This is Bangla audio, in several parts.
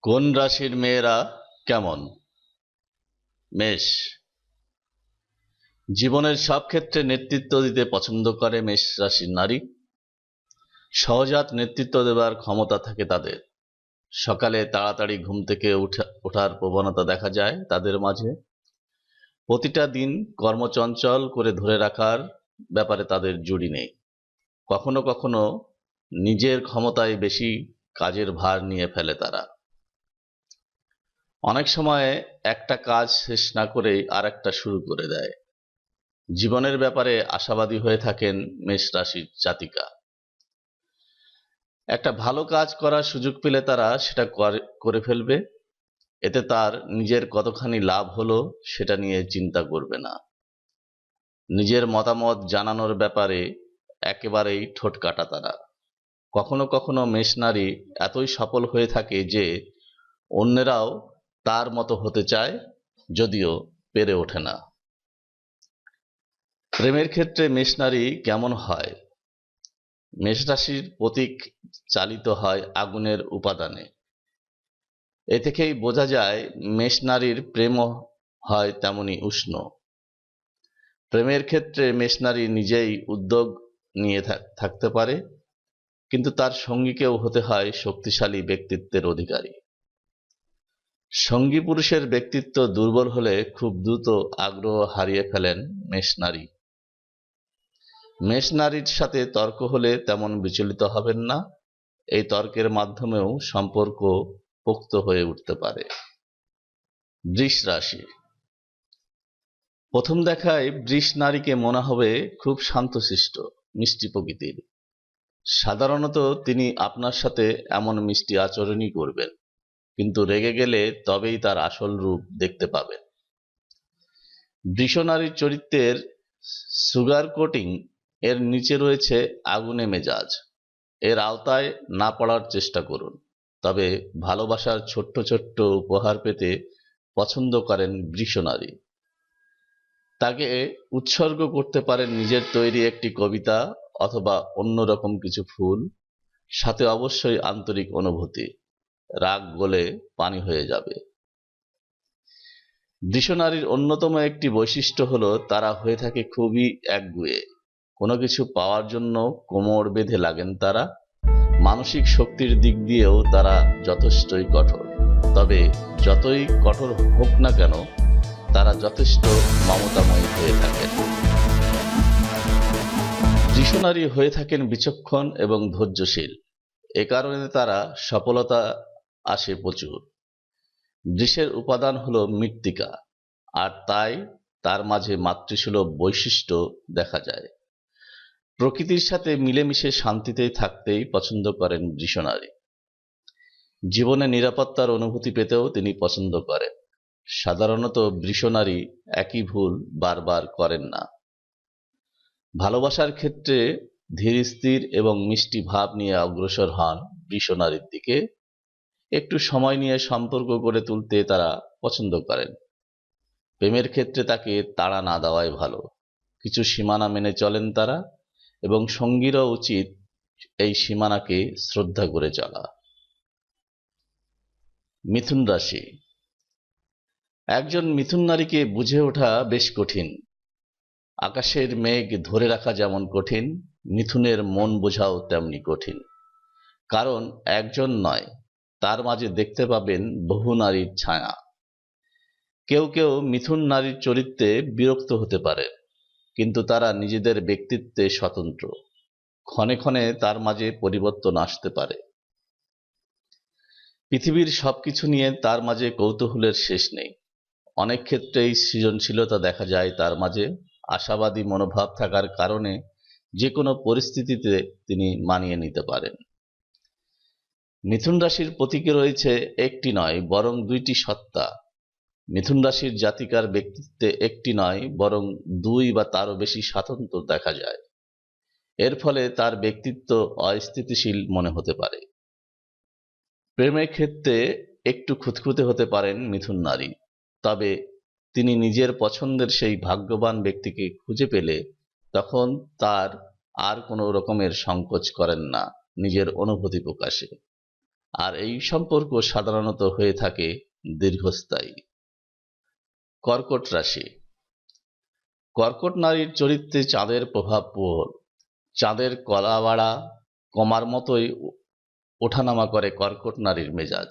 কোন রাশির মেয়েরা কেমন? মেষ। জীবনের সব ক্ষেত্রে নেতৃত্ব দিতে পছন্দ করে মেষ রাশির নারী। সহজাত নেতৃত্ব দেবার ক্ষমতা থাকে তাদের। সকালে তাড়াতাড়ি ঘুম থেকে ওঠার প্রবণতা দেখা যায় তাদের মাঝে। প্রতিটা দিন কর্মচঞ্চল করে ধরে রাখার ব্যাপারে তাদের জুড়ি নেই। কখনো কখনো নিজের ক্ষমতায় বেশি কাজের ভার নিয়ে ফেলে তারা। অনেক সময় একটা কাজ শেষ না করেই আরেকটা শুরু করে দেয়। জীবনের ব্যাপারে আশাবাদী হয়ে থাকেন মেষ রাশির জাতিকা। একটা ভালো কাজ করার সুযোগ পেলে তারা সেটা করে ফেলবে। এতে তার নিজের কতখানি লাভ হলো সেটা নিয়ে চিন্তা করবে না। নিজের মতামত জানানোর ব্যাপারে একেবারেই ঠোঁট কাটা তারা। কখনো কখনো মেষ নারী এতই সফল হয়ে থাকে যে অন্যেরাও তার মতো হতে চায়, যদিও পেরে ওঠে না। প্রেমের ক্ষেত্রে মেষ নারী কেমন হয়? মেষ রাশির প্রতীক চালিত হয় আগুনের উপাদানে। এ থেকেই বোঝা যায় মেষ নারীর প্রেমও হয় তেমনি উষ্ণ। প্রেমের ক্ষেত্রে মেষ নারী নিজেই উদ্যোগ নিয়ে থাকতে পারে, কিন্তু তার সঙ্গীকেও হতে হয় শক্তিশালী ব্যক্তিত্বের অধিকারী। সঙ্গী পুরুষের ব্যক্তিত্ব দুর্বল হলে খুব দ্রুত আগ্রহ হারিয়ে ফেলেন মেষ নারী। মেষ নারীর সাথে তর্ক হলে তেমন বিচলিত হবেন না। এই তর্কের মাধ্যমেও সম্পর্ক পোক্ত হয়ে উঠতে পারে। বৃষ রাশি। প্রথম দেখায় বৃষ নারীকে মনে হবে খুব শান্তশিষ্ট, মিষ্টি প্রকৃতির। সাধারণত তিনি আপনার সাথে এমন মিষ্টি আচরণই করবেন, কিন্তু রেগে গেলে তবেই তার আসল রূপ দেখতে পাবেন। বৃষ নারীর চরিত্রের সুগার কোটিং এর নিচে রয়েছে আগুনে মেজাজ। এর আওতায় না পড়ার চেষ্টা করুন। তবে ভালোবাসার ছোট্ট ছোট্ট উপহার পেতে পছন্দ করেন বৃষ নারী। তাকে উৎসর্গ করতে পারেন নিজের তৈরি একটি কবিতা অথবা অন্যরকম কিছু ফুল, সাথে অবশ্যই আন্তরিক অনুভূতি। রাগ গলে পানি হয়ে যাবে। বৃষ নারীর অন্যতম একটি বৈশিষ্ট্য হলো তারা হয়ে থাকে খুবই একগুঁয়ে। কোনো কিছু পাওয়ার জন্য কোমর বেঁধে লাগেন তারা। মানসিক শক্তির দিক দিয়েও তারা যথেষ্টই কঠোর। তবে যতই কঠোর হোক না কেন, তারা যথেষ্ট মমতাময়ী হয়ে থাকেন। বৃষ নারী হয়ে থাকেন বিচক্ষণ এবং ধৈর্যশীল। এ কারণে তারা সফলতা আসে প্রচুর। বৃষের উপাদান হলো মৃত্তিকা, আর তাই তার মাঝে মাতৃসুলভ বৈশিষ্ট্য দেখা যায়। প্রকৃতির সাথে মিলেমিশে শান্তিতেই থাকতেই পছন্দ করেন বৃষ নারী। জীবনে নিরাপত্তার অনুভূতি পেতেও তিনি পছন্দ করেন। সাধারণত বৃষ নারী একই ভুল বারবার করেন না। ভালোবাসার ক্ষেত্রে ধীর স্থির এবং মিষ্টি ভাব নিয়ে অগ্রসর হন বৃষ নারীর দিকে। একটু সময় নিয়ে সম্পর্ক গড়ে তুলতে তারা পছন্দ করেন। প্রেমের ক্ষেত্রে তাকে তাড়া না দেওয়াই ভালো। কিছু সীমানা মেনে চলেন তারা, এবং সঙ্গীরও উচিত এই সীমানাকে শ্রদ্ধা করে চলা। মিথুন রাশি। একজন মিথুন নারীকে বুঝে ওঠা বেশ কঠিন। আকাশের মেঘ ধরে রাখা যেমন কঠিন, মিথুনের মন বোঝাও তেমনি কঠিন। কারণ একজন নয়, তার মাঝে দেখতে পাবেন বহু নারীর ছায়া। কেউ কেউ মিথুন নারীর চরিত্রে বিরক্ত হতে পারে, কিন্তু তারা নিজেদের ব্যক্তিত্বে স্বতন্ত্র। ক্ষণে ক্ষণে তার মাঝে পরিবর্তন আসতে পারে। পৃথিবীর সবকিছু নিয়ে তার মাঝে কৌতূহলের শেষ নেই। অনেক ক্ষেত্রেই সৃজনশীলতা দেখা যায় তার মাঝে। আশাবাদী মনোভাব থাকার কারণে যে কোনো পরিস্থিতিতে তিনি মানিয়ে নিতে পারেন। মিথুন রাশির প্রতীকে রয়েছে একটি নয় বরং দুইটি সত্তা। মিথুন রাশির জাতিকার ব্যক্তিত্বে একটি নয় বরং দুই বা তারও বেশি স্বাতন্ত্র্য দেখা যায়। এর ফলে তার ব্যক্তিত্ব অস্থিতিশীল মনে হতে পারে। প্রেমের ক্ষেত্রে একটু খুঁতখুঁতে হতে পারেন মিথুন নারী। তবে তিনি নিজের পছন্দের সেই ভাগ্যবান ব্যক্তিকে খুঁজে পেলে তখন তার আর কোনো রকমের সংকোচ করেন না নিজের অনুভূতি প্রকাশে। আর এই সম্পর্ক সাধারণত হয়ে থাকে দীর্ঘস্থায়ী। কর্কট রাশি। কর্কট নারীর চরিত্রে চাঁদের প্রভাব প্রবল। চাঁদের কলা বাড়া কমার মতোই ওঠানামা করে কর্কট নারীর মেজাজ।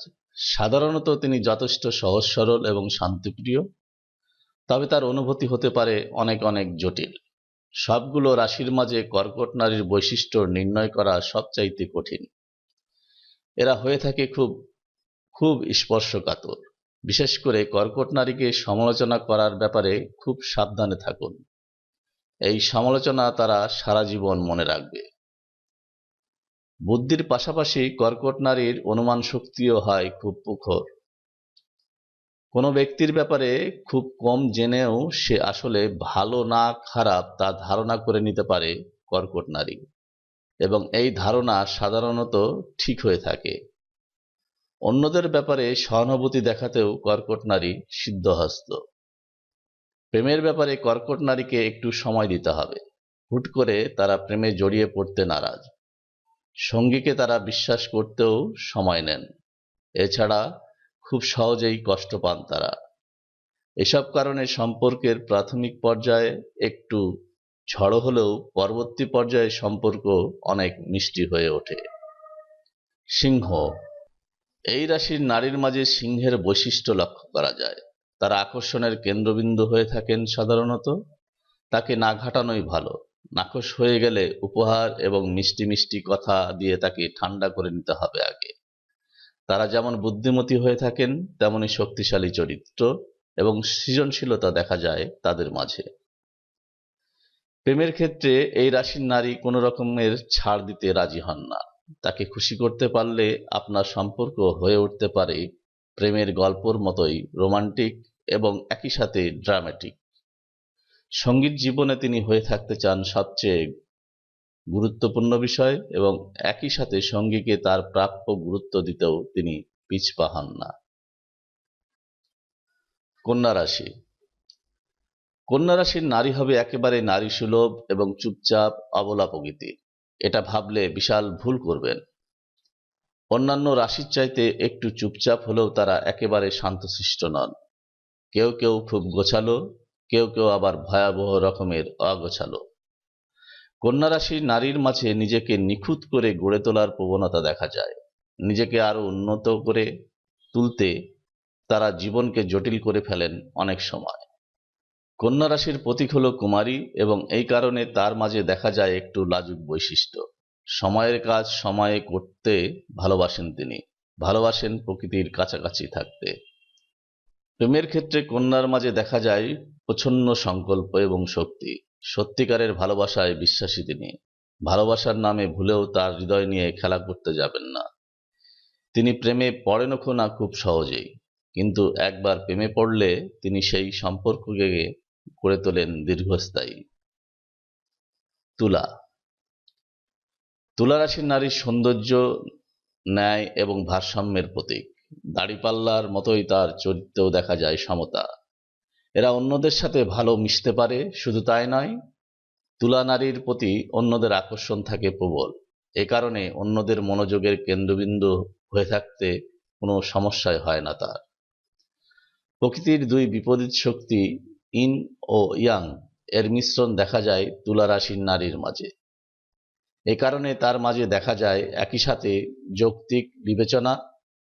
সাধারণত তিনি যথেষ্ট সহজ সরল এবং শান্তিপ্রিয়, তবে তার অনুভূতি হতে পারে অনেক অনেক জটিল। সবগুলো রাশির মাঝে কর্কট নারীর বৈশিষ্ট্য নির্ণয় করা সবচাইতে কঠিন। এরা হয়ে থাকে খুব খুব স্পর্শকাতর। বিশেষ করে কর্কট নারীকে সমালোচনা করার ব্যাপারে খুব সাবধানে থাকুন। এই সমালোচনা তারা সারা জীবন মনে রাখবে। বুদ্ধির পাশাপাশি কর্কট নারীর অনুমান শক্তিও হয় খুব প্রখর। কোনো ব্যক্তির ব্যাপারে খুব কম জেনেও সে আসলে ভালো না খারাপ তা ধারণা করে নিতে পারে কর্কট নারী, এবং এই ধারণা সাধারণত ঠিক হয়ে থাকে। অন্যদের ব্যাপারে সহানুভূতি দেখাতেও কর্কট নারী সিদ্ধহস্ত। প্রেমের ব্যাপারে কর্কট নারীকে একটু সময় দিতে হবে। হুট করে তারা প্রেমে জড়িয়ে পড়তে নারাজ। সঙ্গীকে তারা বিশ্বাস করতেও সময় নেন। এছাড়া খুব সহজেই কষ্ট পান তারা। এসব কারণে সম্পর্কের প্রাথমিক পর্যায়ে একটু ঝড়ো হলেও পরবর্তী পর্যায়ে সম্পর্ক অনেক মিষ্টি হয়ে ওঠে। সিংহ। এই রাশির নারীর মাঝে সিংহের বৈশিষ্ট্য লক্ষ্য করা যায়। তারা আকর্ষণের কেন্দ্রবিন্দু হয়ে থাকেন সাধারণত। তাকে না ঘাটানোই ভালো। নাখোশ হয়ে গেলে উপহার এবং মিষ্টি মিষ্টি কথা দিয়ে তাকে ঠান্ডা করে নিতে হবে আগে। তারা যেমন বুদ্ধিমতী হয়ে থাকেন, তেমনি শক্তিশালী চরিত্র এবং সৃজনশীলতা দেখা যায় তাদের মাঝে। প্রেমের ক্ষেত্রে এই রাশির নারী কোনো রকমের ছাড় দিতে রাজি হন না। তাকে খুশি করতে পারলে আপনার সম্পর্ক হয়ে উঠতে পারে প্রেমের গল্পর মতোই রোমান্টিক এবং একই সাথে ড্রামাটিক। সঙ্গীত জীবনে তিনি হয়ে থাকতে চান সবচেয়ে গুরুত্বপূর্ণ বিষয়, এবং একই সাথে সঙ্গীকে তার প্রাপ্য গুরুত্ব দিতেও তিনি পিছপা হন না। কন্যা রাশি। কন্যা রাশির নারী হবে একেবারে নারী সুলভ এবং চুপচাপ অবলা প্রকৃতির। এটা ভাবলে বিশাল ভুল করবেন। অন্যান্য রাশির চাইতে একটু চুপচাপ হলেও তারা একেবারে শান্তশিষ্ট নন। কেউ কেউ খুব গোছালো, কেউ কেউ আবার ভয়াবহ রকমের অগোছালো। কন্যা রাশির নারীর মাঝে নিজেকে নিখুঁত করে গড়ে তোলার প্রবণতা দেখা যায়। নিজেকে আরো উন্নত করে তুলতে তারা জীবনকে জটিল করে ফেলেন অনেক সময়। কন্যা রাশির প্রতীক হল কুমারী, এবং এই কারণে তার মাঝে দেখা যায় একটু লাজুক বৈশিষ্ট্য। সময়ের কাজ সময়ে করতে ভালোবাসেন তিনি। ভালোবাসেন প্রকৃতির কাছাকাছি থাকতে। প্রেমের ক্ষেত্রে কন্যার মাঝে দেখা যায় প্রচ্ছন্ন সংকল্প এবং শক্তি। সত্যিকারের ভালোবাসায় বিশ্বাসী তিনি। ভালোবাসার নামে ভুলেও তার হৃদয় নিয়ে খেলা করতে যাবেন না। তিনি প্রেমে পড়েন না খুব সহজেই, কিন্তু একবার প্রেমে পড়লে তিনি সেই সম্পর্ককে করে তোলেন দীর্ঘস্থায়ী। তুলা। তুলা রাশির নারীর সৌন্দর্য ন্যায় এবং ভারসাম্যের প্রতীক। দাড়িপাল্লার মতোই তার চরিত্রেও দেখা যায় সমতা। এরা অন্যদের সাথে ভালো মিশতে পারে, শুধু তাই নয়, তুলা নারীর প্রতি অন্যদের আকর্ষণ থাকে প্রবল। এ কারণে অন্যদের মনোযোগের কেন্দ্রবিন্দু হয়ে থাকতে কোনো সমস্যাই হয় না তার। প্রকৃতির দুই বিপরীত শক্তি ইন ও ইয়াং এর মিশ্রণ দেখা যায় তুলা রাশির নারীর মাঝে। এ কারণে তার মাঝে দেখা যায় একই সাথে যৌক্তিক বিবেচনা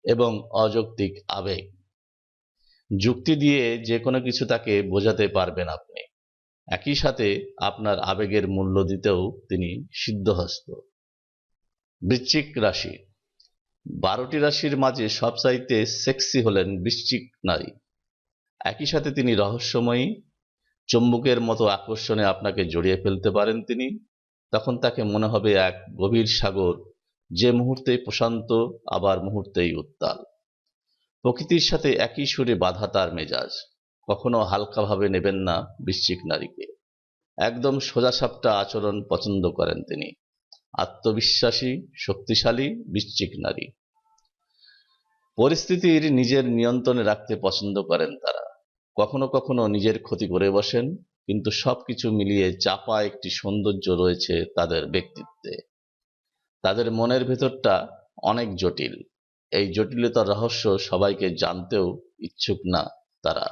এবং অযৌক্তিক আবেগ। যুক্তি দিয়ে যে কোনো কিছু তাকে বোঝাতে পারবেন আপনি, একই সাথে আপনার আবেগের মূল্য দিতেও তিনি সিদ্ধহস্ত। বৃশ্চিক রাশি। 12টি রাশির মাঝে সবচাইতে সেক্সি হলেন বৃশ্চিক নারী। একই সাথে তিনি রহস্যময়ী, চুম্বকের মতো আকর্ষণে আপনাকে জড়িয়ে ফেলতে পারেন তিনি। তখন তাকে মনে হবে এক গভীর সাগর, যে মুহূর্তেই প্রশান্ত আবার মুহূর্তেই উত্তাল। প্রকৃতির সাথে একই সুরে বাঁধা তার মেজাজ। কখনো হালকাভাবে নেবেন না বৃশ্চিক নারীকে। একদম সোজাসাপটা আচরণ পছন্দ করেন তিনি। আত্মবিশ্বাসী, শক্তিশালী বৃশ্চিক নারী। পরিস্থিতির নিজের নিয়ন্ত্রণে রাখতে পছন্দ করেন তারা। কখনো কখনো নিজের ক্ষতি করে বসেন, কিন্তু সবকিছু মিলিয়ে চাপা একটি সৌন্দর্য রয়েছে তাদের ব্যক্তিত্বে। তাদের মনের ভেতরটা অনেক জটিল। এই জটিলতার রহস্য সবাইকে জানতেও ইচ্ছুক না তারা।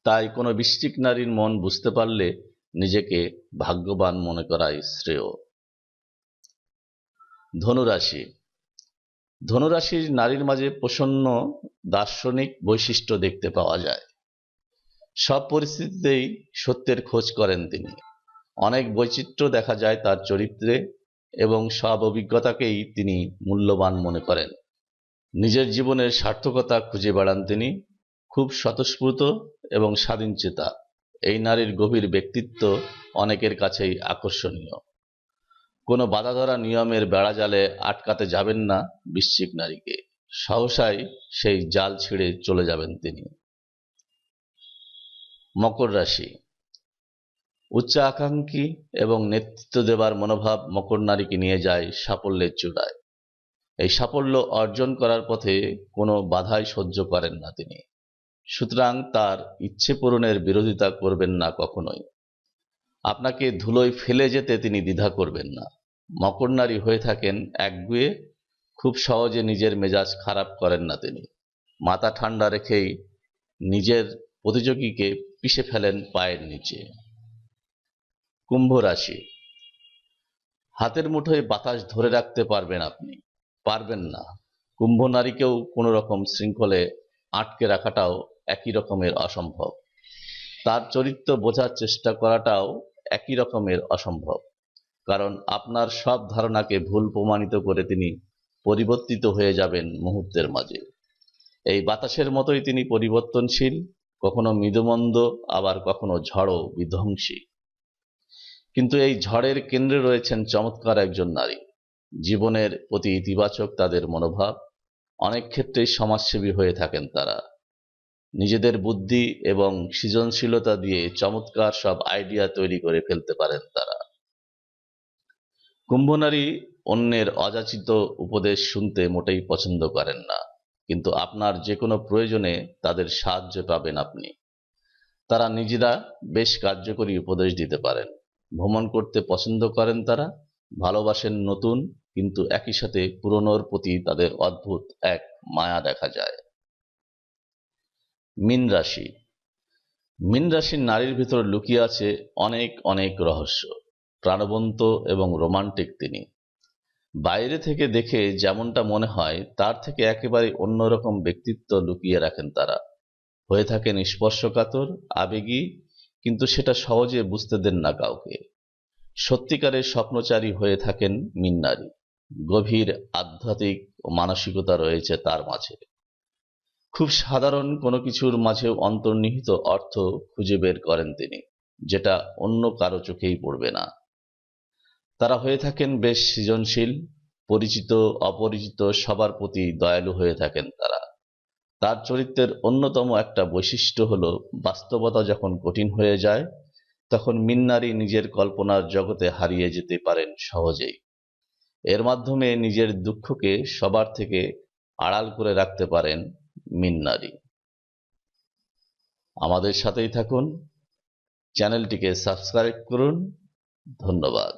তাই কোনো বৃশ্চিক নারীর মন বুঝতে পারলে নিজেকে ভাগ্যবান মনে করাই শ্রেয়। ধনুরাশি। ধনুরাশির নারীর মাঝে প্রসন্ন দার্শনিক বৈশিষ্ট্য দেখতে পাওয়া যায়। সব পরিস্থিতিতেই সত্যের খোঁজ করেন তিনি। অনেক বৈচিত্র্য দেখা যায় তার চরিত্রে এবং সব অভিজ্ঞতাকেই তিনি মূল্যবান মনে করেন। নিজের জীবনের সার্থকতা খুঁজে বেড়ান তিনি। খুব স্বতঃস্ফূর্ত এবং স্বাধীনচেতা এই নারীর গভীর ব্যক্তিত্ব অনেকের কাছেই আকর্ষণীয়। কোনো বাঁধাধরা নিয়মের বেড়াজালে আটকাতে যাবেন না বৃশ্চিক নারীকে। সহসাই সেই জাল ছিঁড়ে চলে যাবেন তিনি। মকর রাশি। উচ্চাকাঙ্ক্ষী এবং নেতৃত্ব দেবার মনোভাব মকর নারীকে নিয়ে যায় সাফল্যের চূড়ায়। এই সাফল্য অর্জন করার পথে কোনো বাধাই সহ্য করেন না তিনি। সুতরাং তার ইচ্ছে পূরণের বিরোধিতা করবেন না কখনোই। আপনাকে ধুলোয় ফেলে যেতে তিনি দ্বিধা করবেন না। মকর নারী হয়ে থাকেন একগুঁয়ে, খুব সহজে নিজের মেজাজ খারাপ করেন না তিনি। মাথা ঠান্ডা রেখেই নিজের প্রতিযোগীকে পিষে ফেলেন পায়ের নিচে। কুম্ভ রাশি। হাতের মুঠোয় বাতাস ধরে রাখতে পারবেন না। কুম্ভ নারীকেও কোনো রকম শৃঙ্খলে আটকে রাখাটাও একই রকমের অসম্ভব। তার চরিত্র বোঝার চেষ্টা করাটাও একই রকমের অসম্ভব। কারণ আপনার সব ধারণাকে ভুল প্রমাণিত করে তিনি পরিবর্তিত হয়ে যাবেন মুহূর্তের মাঝে। এই বাতাসের মতোই তিনি পরিবর্তনশীল, কখনো মৃদুমন্দ, আবার কখনো ঝড়ো বিধ্বংসী। কিন্তু এই ঝড়ের কেন্দ্রে রয়েছেন চমৎকার একজন নারী। জীবনের প্রতি ইতিবাচক তাদের মনোভাব। অনেক ক্ষেত্রেই সমাজসেবী হয়ে থাকেন তারা। নিজেদের বুদ্ধি এবং সৃজনশীলতা দিয়ে চমৎকার সব আইডিয়া তৈরি করে ফেলতে পারেন তারা। কুম্ভ নারী অন্যের অযাচিত উপদেশ শুনতে মোটেই পছন্দ করেন না, কিন্তু আপনার যে কোনো প্রয়োজনে তাদের সাহায্য পাবেন আপনি। তারা নিজেরা বেশ কার্যকরী উপদেশ দিতে পারেন। ভ্রমণ করতে পছন্দ করেন তারা। ভালোবাসেন নতুন, কিন্তু একই সাথে পুরনোর প্রতি তাদের অদ্ভুত এক মায়া দেখা যায়। মীন রাশি। মীন রাশির নারীর ভিতর লুকিয়ে আছে অনেক অনেক রহস্য। প্রাণবন্ত এবং রোমান্টিক তিনি। বাইরে থেকে দেখে যেমনটা মনে হয় তার থেকে একেবারে অন্যরকম ব্যক্তিত্ব লুকিয়ে রাখেন তারা। হয়ে থাকেন স্পর্শকাতর, আবেগী, কিন্তু সেটা সহজে বুঝতে দেন না কাউকে। সত্যিকারের স্বপ্নচারী হয়ে থাকেন মীন নারী। গভীর আধ্যাত্মিক ও মানসিকতা রয়েছে তার মাঝে। খুব সাধারণ কোনো কিছুর মাঝেও অন্তর্নিহিত অর্থ খুঁজে বের করেন তিনি, যেটা অন্য কারো চোখেই পড়বে না। তারা হয়ে থাকেন বেশ সৃজনশীল, পরিচিত অপরিচিত সবার প্রতি দয়ালু হয়ে থাকেন তারা। তার চরিত্রের অন্যতম একটা বৈশিষ্ট্য হলো বাস্তবতা যখন কঠিন হয়ে যায় তখন মীন নারী নিজের কল্পনার জগতে হারিয়ে যেতে পারেন সহজেই। এর মাধ্যমে নিজের দুঃখকে সবার থেকে আড়াল করে রাখতে পারেন মীন নারী। আমাদের সাথেই থাকুন, চ্যানেলটিকে সাবস্ক্রাইব করুন। ধন্যবাদ।